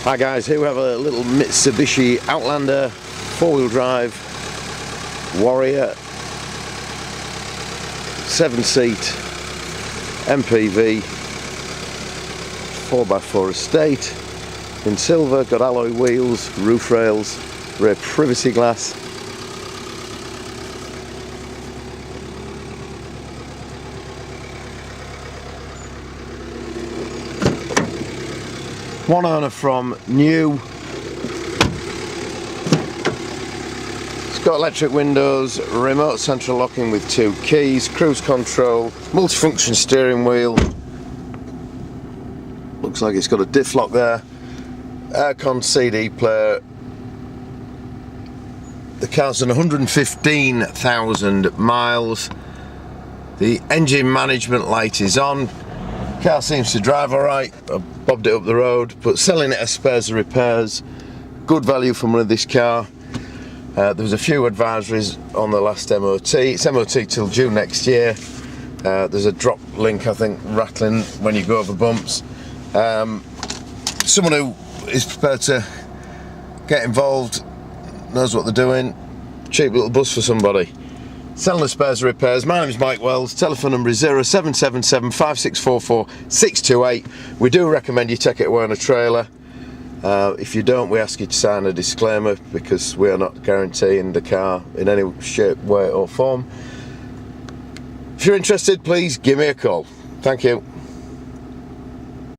Hi guys, here we have a little Mitsubishi Outlander 4-wheel drive Warrior 7-seat MPV 4x4 estate in silver, got alloy wheels, roof rails, rear privacy glass. One owner from new. It's got electric windows, remote central locking with 2 keys, cruise control, multifunction steering wheel. Looks like it's got a diff lock there. Aircon CD player. The car's done 115,000 miles. The engine management light is on. Car seems to drive alright. I bobbed it up the road, but selling it as spares and repairs. Good value for money, this car. There was a few advisories on the last MOT. It's MOT till June next year. There's a drop link, I think, rattling when you go over bumps. Someone who is prepared to get involved, knows what they're doing. Cheap little bus for somebody. Selling the spares and repairs. My name is Mike Wells. Telephone number is 0777 5644 628. We do recommend you take it away on a trailer. If you don't, we ask you to sign a disclaimer because we are not guaranteeing the car in any shape, way or form. If you're interested, please give me a call. Thank you.